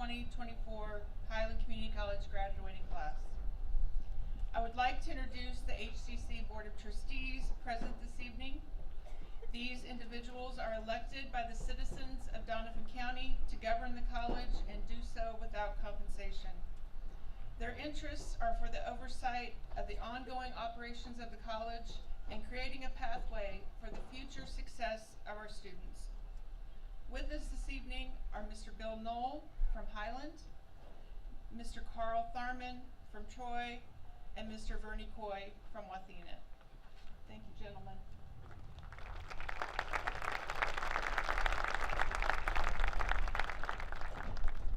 2024 Highland Community College graduating class. I would like to introduce the HCC Board of Trustees present this evening. These individuals are elected by the citizens of Donovan County to govern the college and do so without compensation. Their interests are for the oversight of the ongoing operations of the college and creating a pathway for the future success of our students. With us this evening are Mr. Bill Knoll from Highland, Mr. Carl Tharman from Troy, and Mr. Vernie Coy from Wathena. Thank you, gentlemen.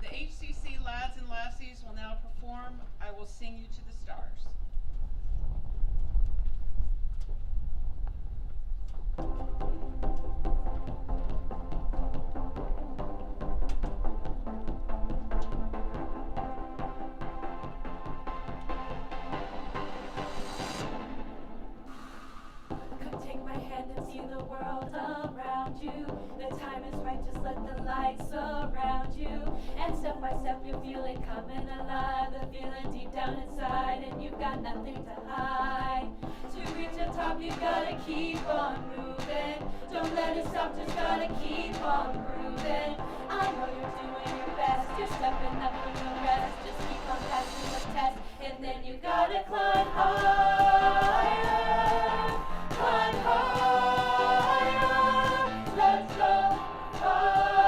The HCC lads and lassies will now perform "I Will Sing You to the Stars." Step by step you feel it coming alive, the feeling deep down inside, and you've got nothing to hide. To reach the top you gotta keep on moving, don't let it stop, just gotta keep on grooving. I know you're doing your best, you're stepping up from the rest, just keep on passing the test, and then you gotta climb higher, climb higher, let's go higher.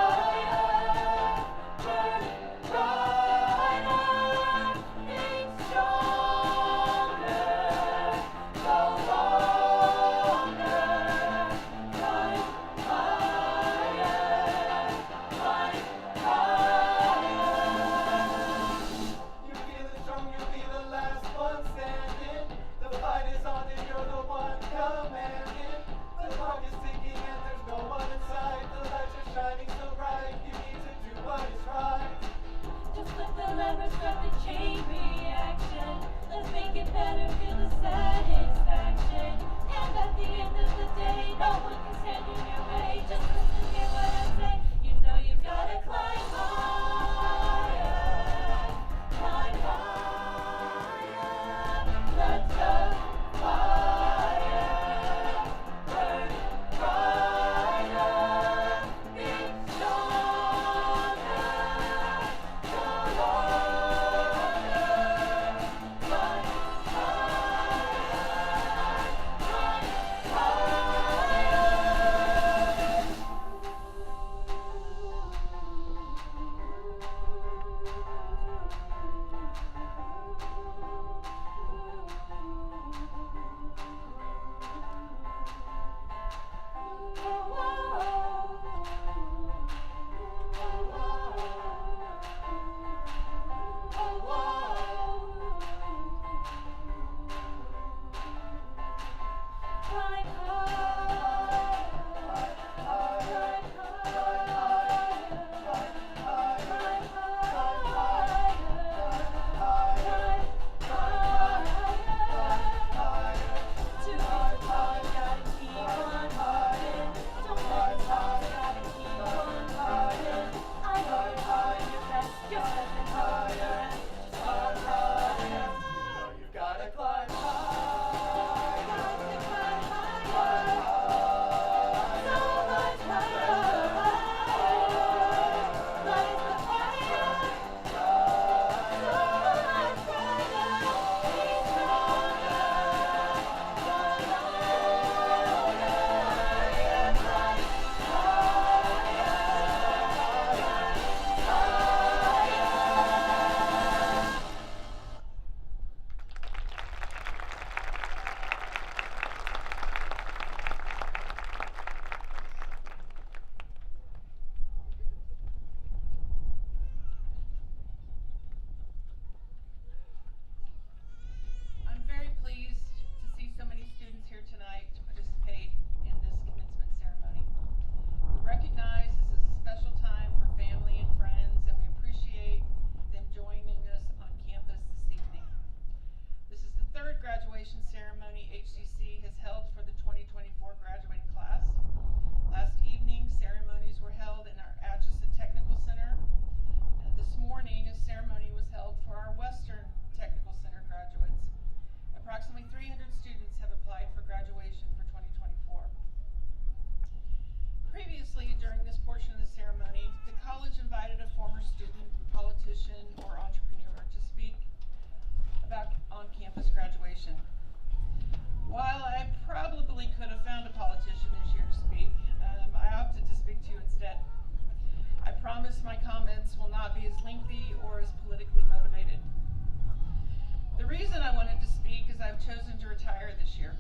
reason I wanted to speak is I've chosen to retire this year.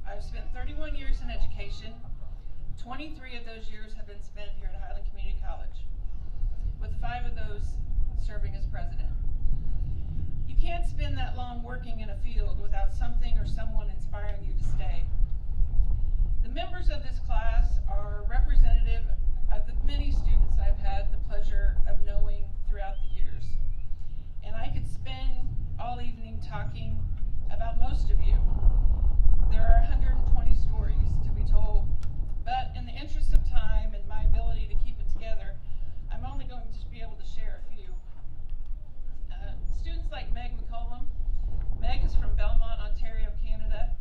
I've spent 31 years in education. 23 of those years have been spent here at Highland Community College, with 5 of those serving as president. You can't spend that long working in a field without something or someone inspiring you to stay. The members of this class are representative of the many students I've had the pleasure of knowing throughout the years. And I could spend all evening talking about most of you. There are 120 stories to be told, but in the interest of time and my ability to keep it together, I'm only going to be able to share a few. Students like Meg McCollum. Meg is from Belmont, Ontario, Canada.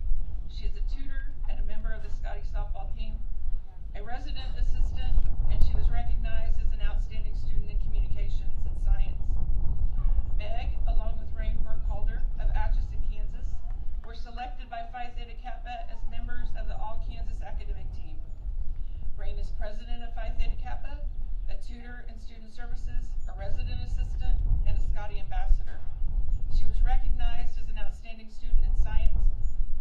She is a tutor and a member of the Scotty softball team, a resident assistant, and she was recognized as an outstanding student in communications and science. Meg, along with Rain Burkhalter of Atchison, Kansas, were selected by Phi Theta Kappa as members of the All-Kansas academic team. Rain is president of Phi Theta Kappa, a tutor in student services, a resident assistant, and a Scotty ambassador. She was recognized as an outstanding student in science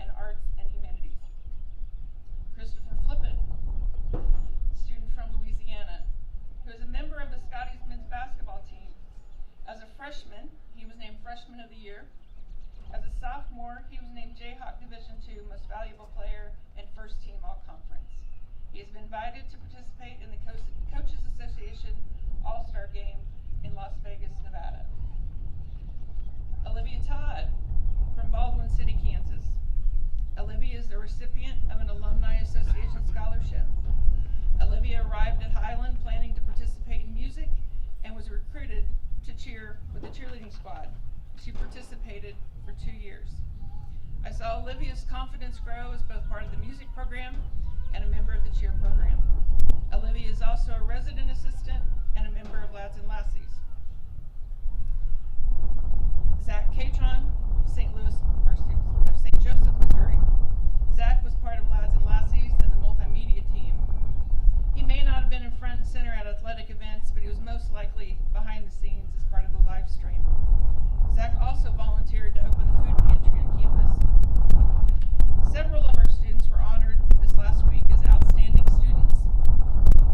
and arts and humanities. Christopher Flippin, student from Louisiana, who is a member of the Scotty's men's basketball team. As a freshman, he was named Freshman of the Year. As a sophomore, he was named Jayhawk Division II Most Valuable Player and First Team All-Conference. He has been invited to participate in the Coaches Association All-Star Game in Las Vegas, Nevada. Olivia Todd from Baldwin City, Kansas. Olivia is the recipient of an Alumni Association scholarship. Olivia arrived at Highland planning to participate in music and was recruited to cheer with the cheerleading squad. She participated for 2 years. I saw Olivia's confidence grow as both part of the music program and a member of the cheer program. Olivia is also a resident assistant and a member of Lads and Lassies. Zach Catron, St. Louis, of St. Joseph, Missouri. Zach was part of Lads and Lassies and the multimedia team. He may not have been in front and center at athletic events, but he was most likely behind the scenes as part of the live stream. Zach also volunteered to open the food pantry on campus. Several of our students were honored this last week as outstanding students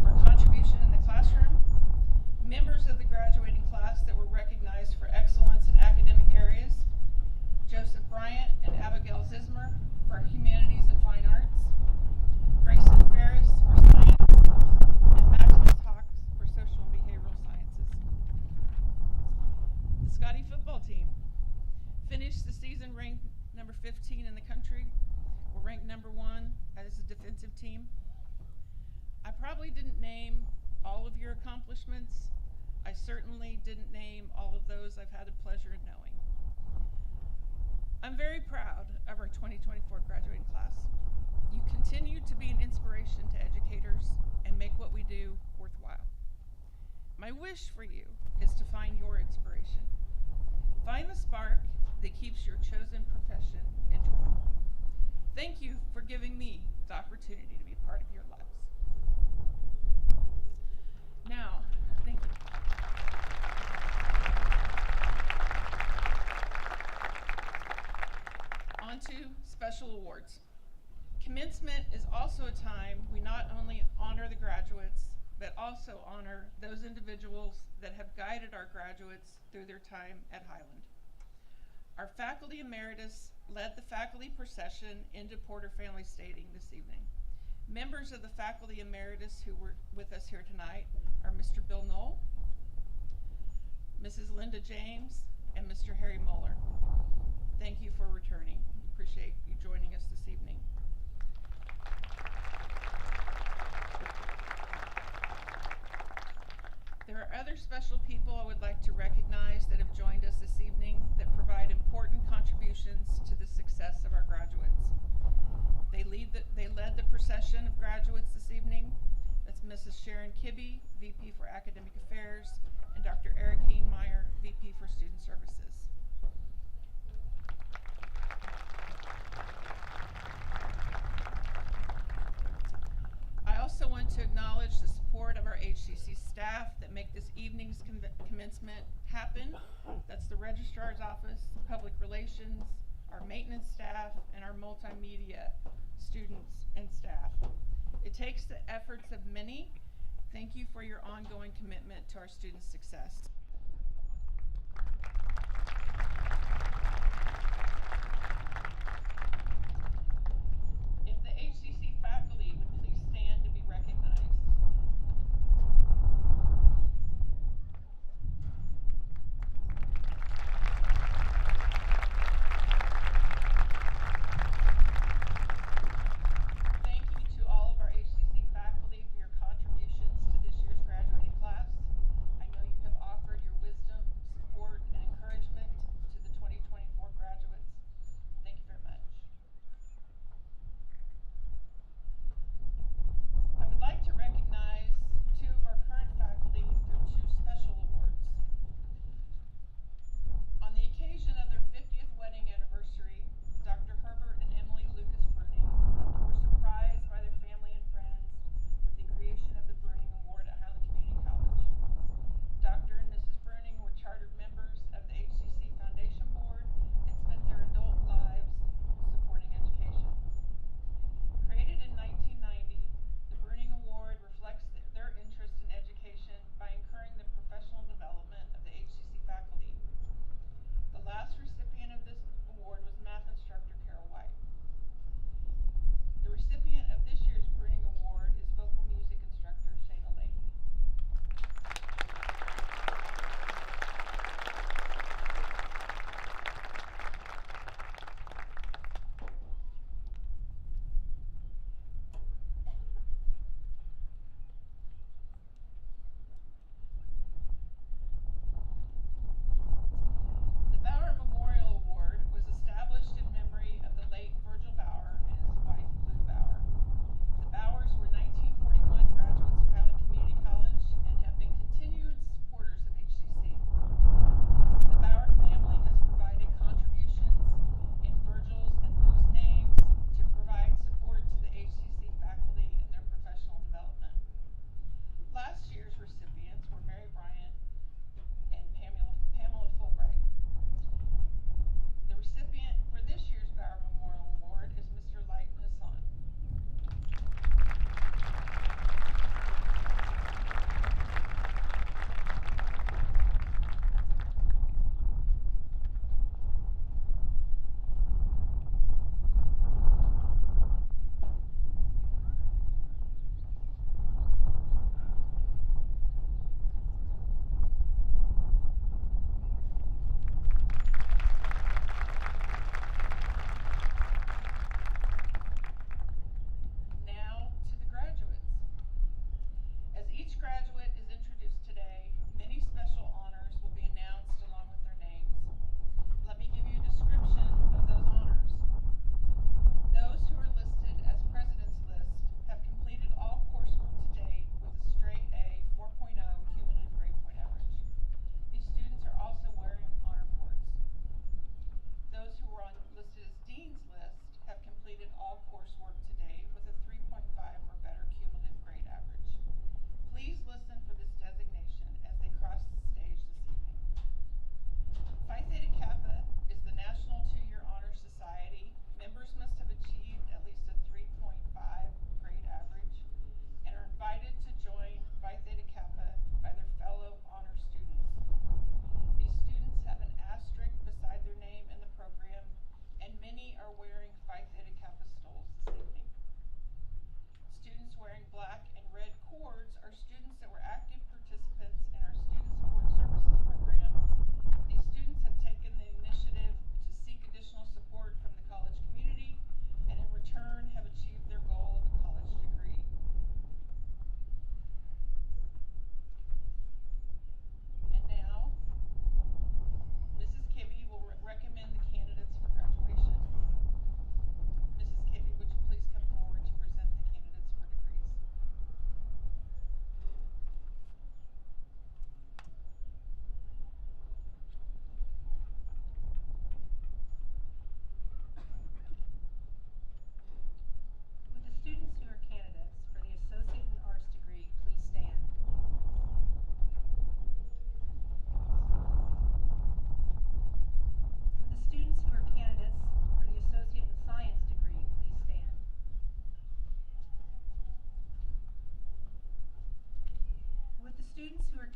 for contribution in the classroom, members of the graduating class that were recognized for excellence in academic areas, Joseph Bryant and Abigail Zismer for humanities and fine arts, Grayson Ferris for science, and Maximus Hawks for social and behavioral sciences. The Scotty football team finished the season ranked number 15 in the country. We're ranked number 1 as a defensive team. I probably didn't name all of your accomplishments. I certainly didn't name all of those I've had the pleasure of knowing. I'm very proud of our 2024 graduating class. You continue to be an inspiration to educators and make what we do worthwhile. My wish for you is to find your inspiration. Find the spark that keeps your chosen profession enjoyable. Thank you for giving me the opportunity to be part of your lives. Now, thank you. On to special awards. Commencement is also a time we not only honor the graduates, but also honor those individuals that have guided our graduates through their time at Highland. Our faculty emeritus led the faculty procession into Porter Family Stadium this evening. Members of the faculty emeritus who were with us here tonight are Mr. Bill Knoll, Mrs. Linda James, and Mr. Harry Muller. Thank you for returning. Appreciate you joining us this evening. There are other special people I would like to recognize that have joined us this evening that provide important contributions to the success of our graduates. They led the procession of graduates this evening. That's Mrs. Sharon Kibbe, VP for Academic Affairs, and Dr. Eric Einmeyer, VP for Student Services. I also want to acknowledge the support of our HCC staff that make this evening's commencement happen. That's the Registrar's Office, Public Relations, technicians, our maintenance staff, and our multimedia students and staff. It takes the efforts of many. Thank you for your ongoing commitment to our students' success. If the HCC faculty would please stand to be recognized. Thank you to all of our HCC faculty for your contributions to this year's graduating class. I know you have offered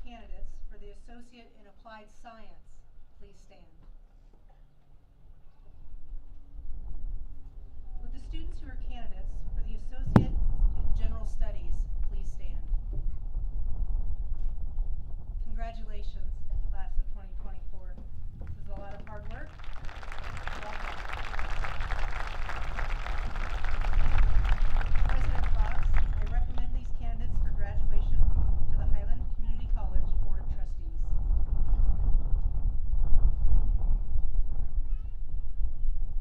candidates for the Associate in Applied Science, please stand. Would the students who are candidates for the Associate in General Studies please stand? Congratulations, class of 2024. This is a lot of hard work. Welcome. President Fox, I recommend these candidates for graduation to the Highland Community College Board of Trustees.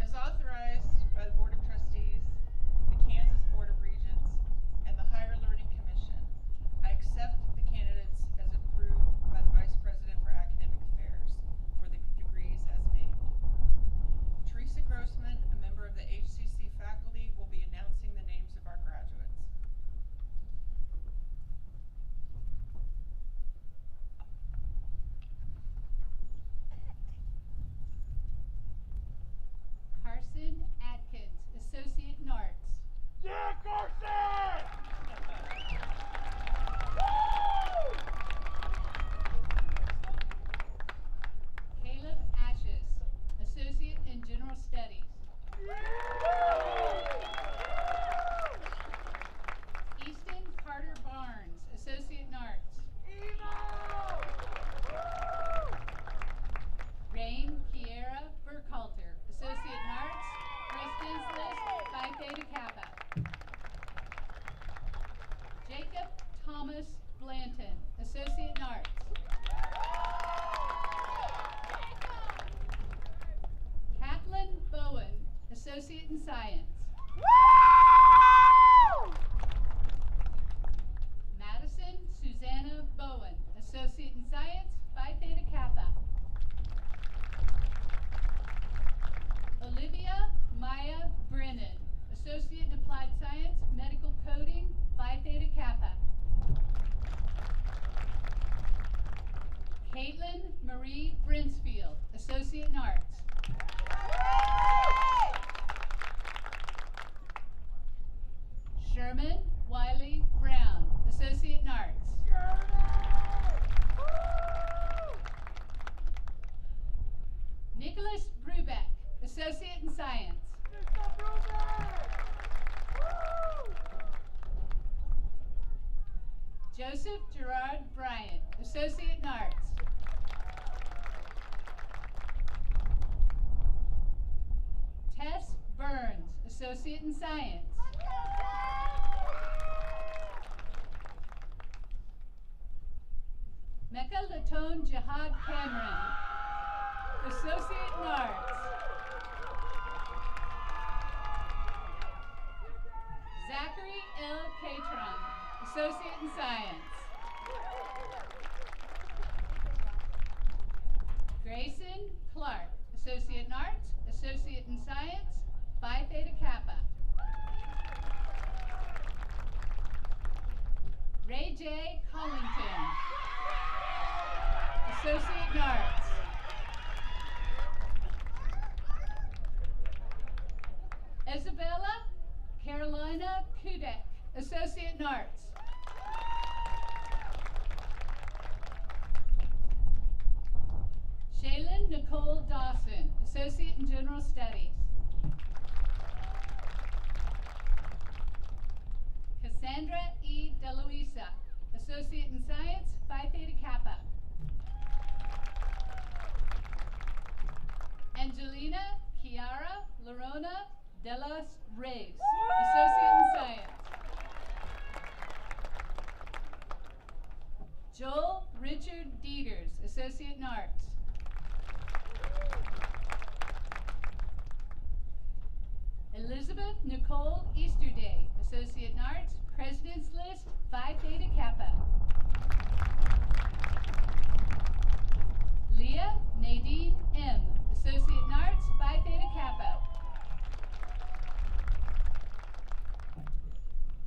As authorized by the Board of Trustees, the Kansas Board of Regents, and the Higher Learning Commission, I accept the candidates as approved by the Vice President for Academic Affairs for the degrees as named. Teresa Grossman, a member of the HCC faculty, will be announcing the names of our graduates. Carson Atkins, Associate in Arts. Yeah, Carson! Caleb Ashes, Associate in General Studies. Easton Carter Barnes, Associate in Arts. Rain Kiera Burkhalter, Associate in Arts, President's List, Phi Theta Kappa. Jacob Thomas Blanton, Associate in Arts. Kathleen Bowen, Associate in Science. Madison Susanna Bowen, Associate in Science, Phi Theta Kappa. Olivia Maya Brennan, Associate in Applied Science, Medical Coding, Phi Theta Kappa. Caitlin Marie Brinsfield, Associate in Arts. Sherman Wiley Brown, Associate in Arts. Nicholas Brubeck, Associate in Science. Joseph Gerard Bryant, Associate in Arts. Tess Burns, Associate in Science. Mecca Latone Jihad Cameron, Associate in Arts. Zachary L. Catron, Associate in Science. Grayson Clark, Associate in Arts, Associate in Science, Phi Theta Kappa. Ray J. Collington, Associate in Arts. Isabella Carolina Kudek, Associate in Arts. Shaylin Nicole Dawson, Associate in General Studies. Cassandra E. DeLuisa, Associate in Science, Phi Theta Kappa. Angelina Chiara Lorona de los Reyes, Associate in Science. Joel Richard Dieters, Associate in Arts. Elizabeth Nicole Easterday, Associate in Arts, President's List, Phi Theta Kappa. Leah Nadine M., Associate in Arts, Phi Theta Kappa.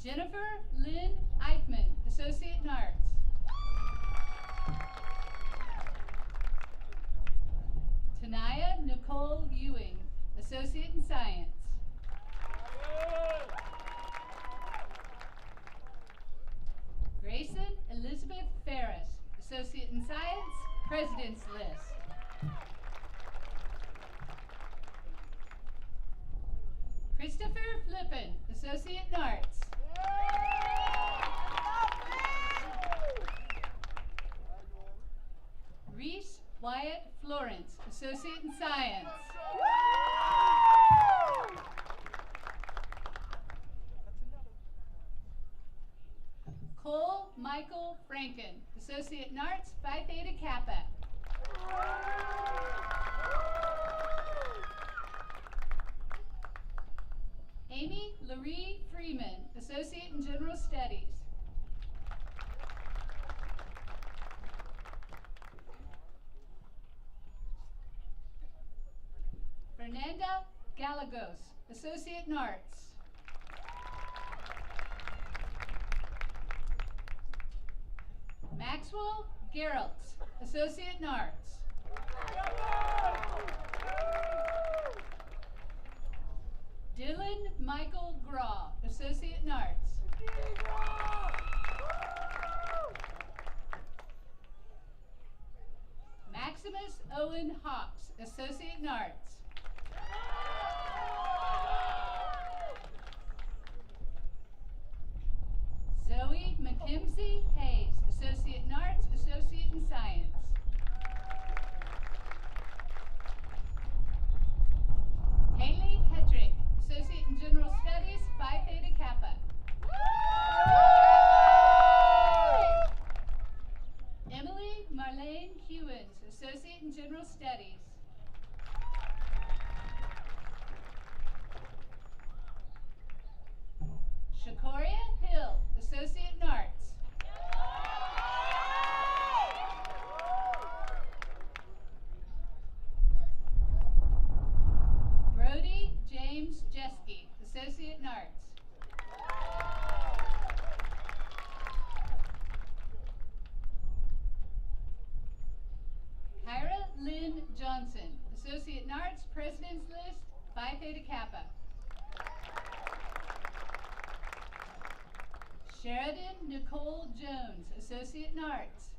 Jennifer Lynn Eichman, Associate in Arts. Tanaya Nicole Ewing, Associate in Science. Grayson Elizabeth Ferris, Associate President's List. Christopher Flippen, Associate in Arts. Reese Wyatt Florence, Associate in Science. Cole Michael Franken, Associate in Arts, Phi Theta Kappa. Amy Laree Freeman, Associate in General Studies. Fernanda Galagos, Associate in Arts. Maxwell Geraltz, Associate in Arts. Dylan Michael Graw, Associate in Arts. Maximus Owen Hawks, Associate in Arts. Zoe McKimsey Hayes, Associate in Arts, Associate in Science. Haley Hedrick, Associate in General Studies, Phi Theta Kappa. Emily Marlene Hewins, Associate in General Studies. Shakoria Hill, Associate in Arts. Brody James Jeske, Associate in Arts. Kyra Lynn Johnson, Associate in Arts, President's List, Phi Theta Kappa. Sheridan Nicole Jones, Associate in Arts.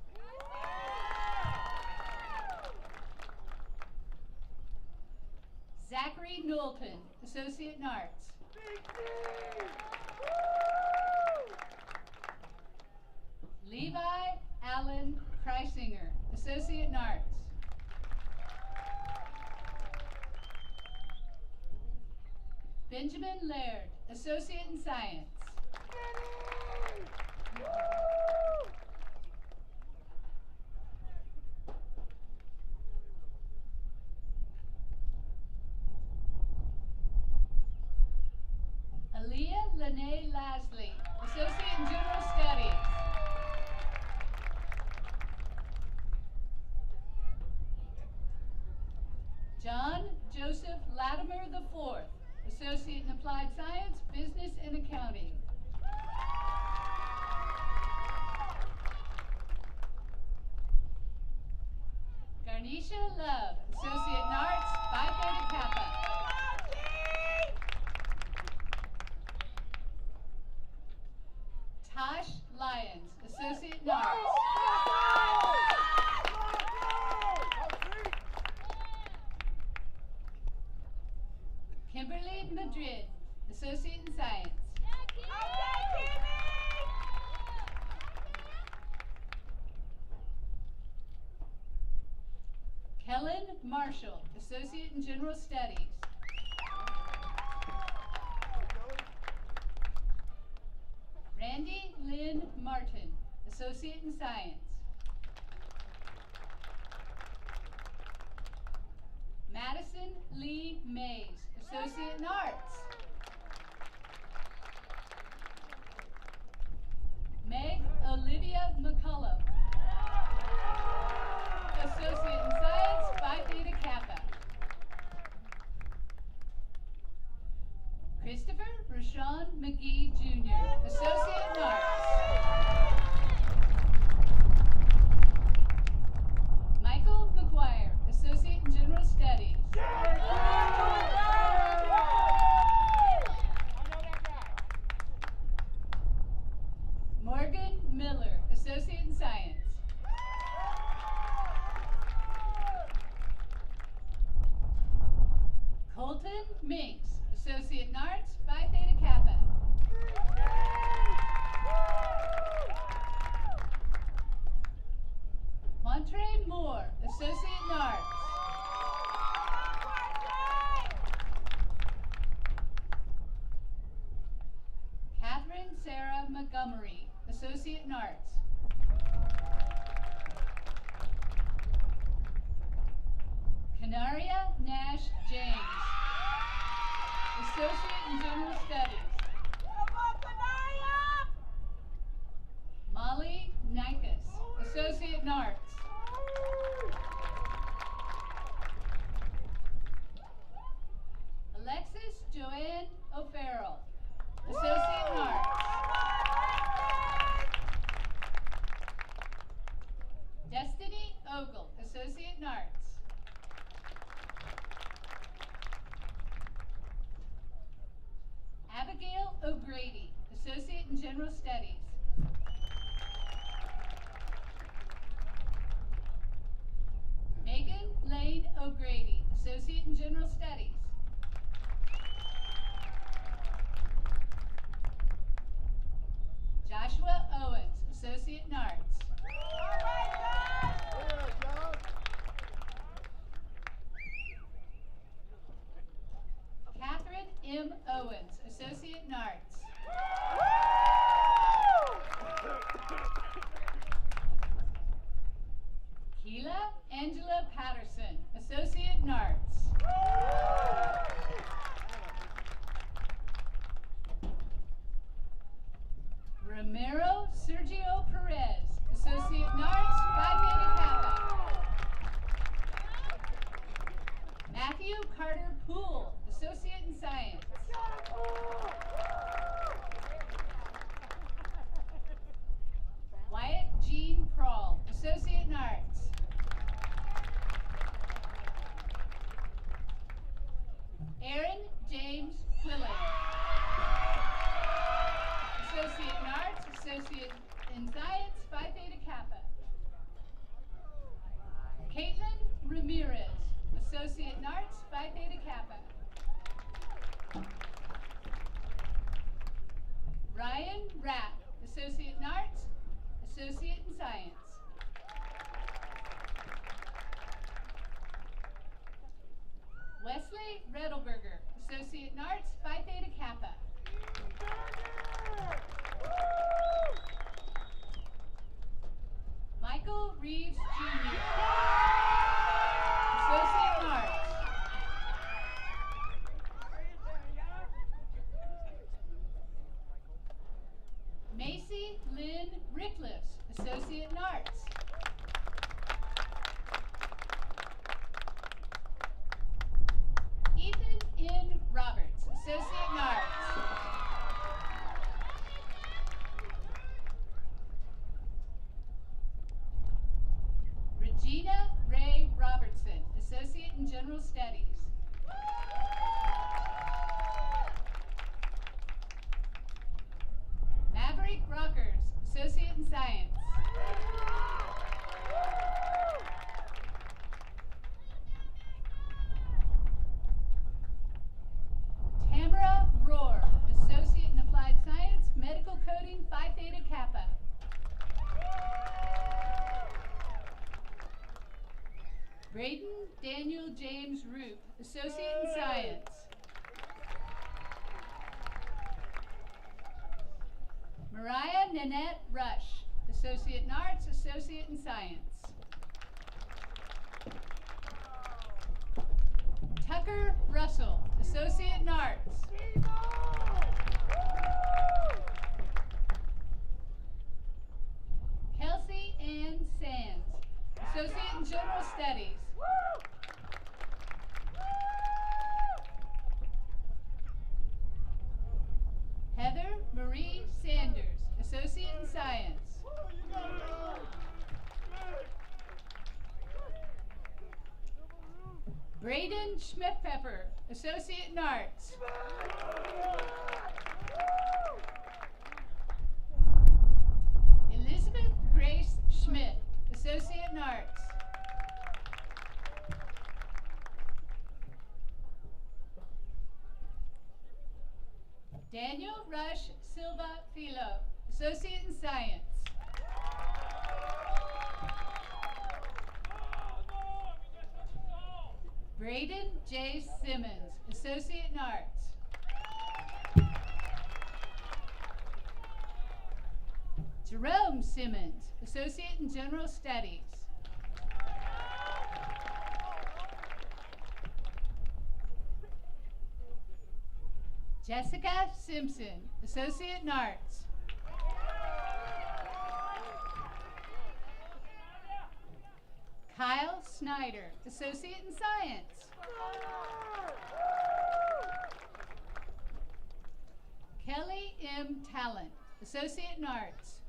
Zachary Knowlton, Associate in Arts. Levi Allen Kreisinger, Associate in Arts. Benjamin Laird, Associate in Science. Aaliyah Lene Lasley, Associate in General Studies. John Joseph Latimer IV, Associate in Applied Science, Business and Accounting. Garnisha Love, Associate in Arts, Phi Theta Kappa. Tosh Lyons, Associate in Arts. Kimberly Madrid, Associate in Science. Kellen Marshall, Associate in General Studies. Randy Lynn Martin, Associate in Science. Madison Lee Mays, Associate in Arts. Meg Olivia McCullough, Associate in Science, Phi Theta Kappa. Christopher Rashawn McGee Jr., Associate in Arts. Michael McGuire, Associate in General Studies. Morgan Miller, Associate in Science. Minks, Associate in Arts, Phi Theta Kappa. Montre Moore, Associate in Arts. Catherine Sarah Montgomery, Associate in Arts. Canaria Nash James, Associate in General Studies. Molly Nikas, Associate in Arts. Alexis Joanne O'Farrell, Associate in Arts. Destiny Ogle, Associate in Arts. Abigail O'Grady, Associate in General Studies. Megan Lane O'Grady, Associate in General Studies. Joshua Owens, Associate in Arts. Catherine M. Owens, Associate in Arts. Keela Angela Patterson, Associate in Arts. Romero Sergio Perez, Associate in Arts, Phi Beta Kappa. Matthew Carter Poole, Associate in Science. Wyatt Jean Prawl, Associate in Arts. Aaron James Quillen, Associate in Arts, Associate in Science, Phi Theta Kappa. Caitlin Ramirez, Associate in Arts, Phi Theta Kappa. Ryan Rapp, Associate in Arts, Associate in Science. Wesley Redelberger, Associate in Arts, Phi Theta Kappa. Michael Reeves Jr., Associate in Arts. Macy Lynn Rickliffs, Associate in Arts. Ethan N. Roberts, Associate in Arts. Regina Ray Robertson, Associate in General Studies. Maverick Rockers, Associate in Science. Tamara Rohr, Associate in Applied Science, Medical Coding, Phi Theta Kappa. Braden Daniel James Roop, Associate in Science. Mariah Nanette Rush, Associate in Arts, Associate in Science. Tucker Russell, Associate in Arts. Kelsey Ann Sands, Associate in General Studies. Heather Marie Sanders, Associate in Science. Braden Schmidt-Pepper, Associate in Arts. Elizabeth Grace Schmidt, Associate in Arts. Daniel Rush Silva Filo, Associate in Science. Braden J. Simmons, Associate in Arts. Jerome Simmons, Associate in General Studies. Jessica Simpson, Associate in Arts. Kyle Snyder, Associate in Science. Kelly M. Talent, Associate in Arts.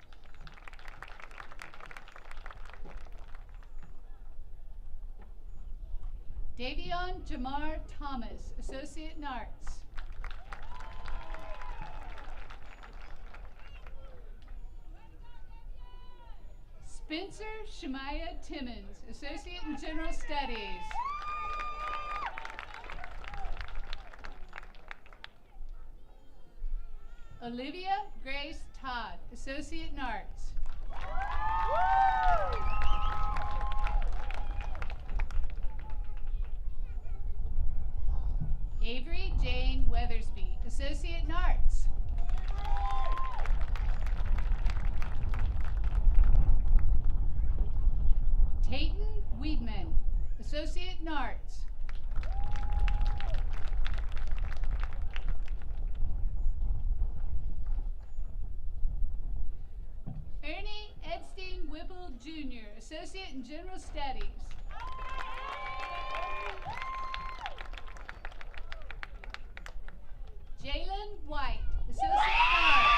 Davion Jamar Thomas, Associate in Arts. Spencer Shemaiah Timmons, Associate in General Studies. Olivia Grace Todd, Associate in Arts. Avery Jane Weathersby, Associate in Arts. Tayton Weedman, Associate in Arts. Ernie Edstein Whipple Jr., Associate in General Studies. Jalen White, Associate in Arts.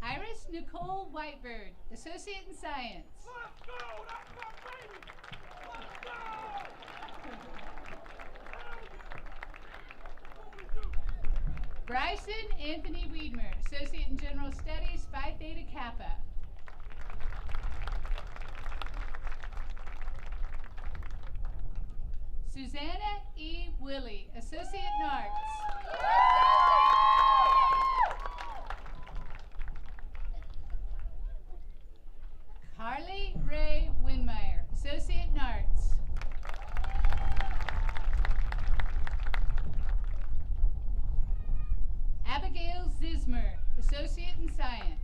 Iris Nicole Whitebird, Associate in Science. Let's go! That's my baby! Let's go! Bryson Anthony Weedmer, Associate in General Studies, Phi Theta Kappa. Susanna E. Willie, Associate in Arts. Carly Ray Winmeyer, Associate in Arts. Abigail Zismer, Associate in Science.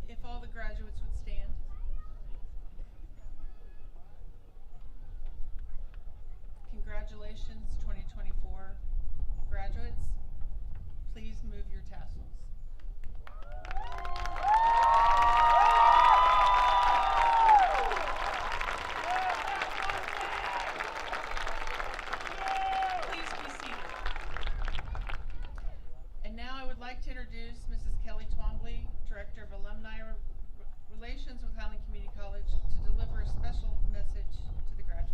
If all the graduates would stand. Congratulations, 2024 graduates. Please move your tassels. Please be seated. And now I would like to introduce Mrs. Kelly Twombly, Director of Alumni Relations with Highland Community College, to deliver a special message to the graduates.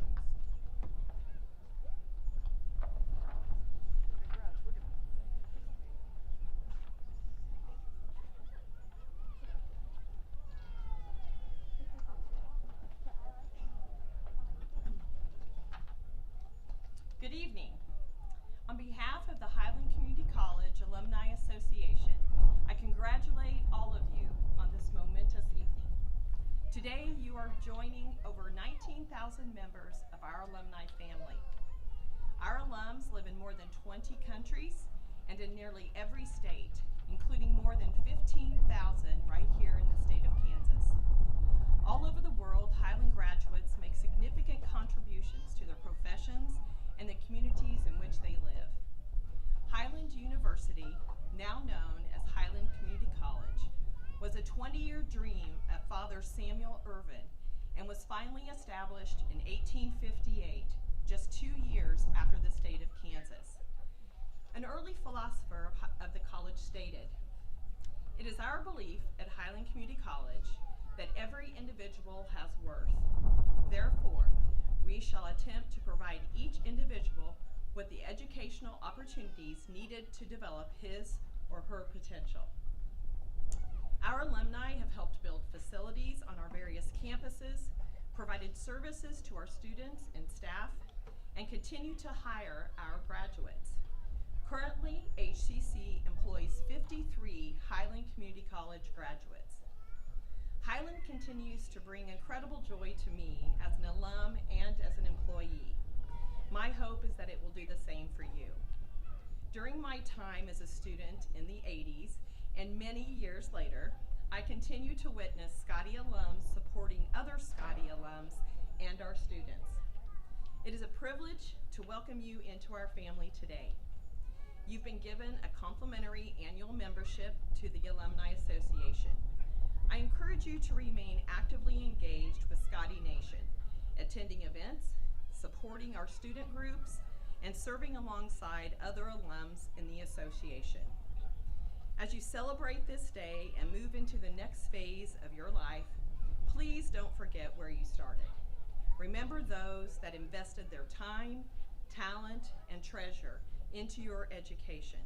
Good evening. On behalf of the Highland Community College Alumni Association, I congratulate all of you on this momentous evening. Today, you are joining over 19,000 members of our alumni family. Our alums live in more than 20 countries and in nearly every state, including more than 15,000 right here in the state of Kansas. All over the world, Highland graduates make significant contributions to their professions and the communities in which they live. Highland University, now known as Highland Community College, was a 20-year dream of Father Samuel Irvin and was finally established in 1858, just 2 years after the state of Kansas. An early philosopher of the college stated, "It is our belief at Highland Community College that every individual has worth. Therefore, we shall attempt to provide each individual with the educational opportunities needed to develop his or her potential." Our alumni have helped build facilities on our various campuses, provided services to our students and staff, and continue to hire our graduates. Currently, HCC employs 53 Highland Community College graduates. Highland continues to bring incredible joy to me as an alum and as an employee. My hope is that it will do the same for you. During my time as a student in the 80s and many years later, I continue to witness Scotty alums supporting other Scotty alums and our students. It is a privilege to welcome you into our family today. You've been given a complimentary annual membership to the Alumni Association. I encourage you to remain actively engaged with Scotty Nation, attending events, supporting our student groups, and serving alongside other alums in the association. As you celebrate this day and move into the next phase of your life, please don't forget where you started. Remember those that invested their time, talent, and treasure into your education,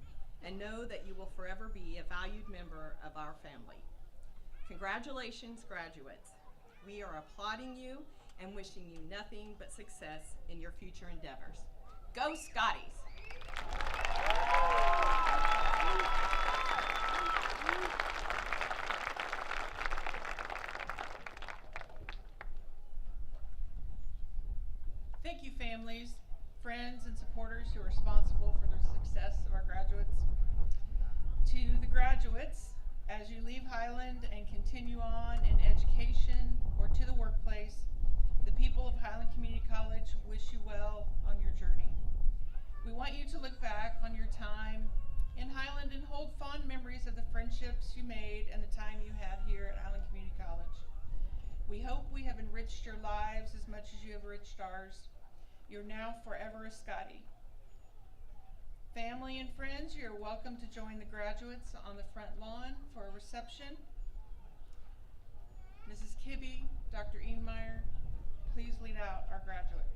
and know that you will forever be a valued member of our family. Congratulations, graduates. We are applauding you and wishing you nothing but success in your future endeavors. Go Scotties! Thank you, families, friends, and supporters who are responsible for the success of our graduates. To the graduates, as you leave Highland and continue on in education or to the workplace, the people of Highland Community College wish you well on your journey. We want you to look back on your time in Highland and hold fond memories of the friendships you made and the time you had here at Highland Community College. We hope we have enriched your lives as much as you have enriched ours. You're now forever a Scotty. Family and friends, you're welcome to join the graduates on the front lawn for a reception. Mrs. Kibbe, Dr. Enemeyer, please lead out our graduates.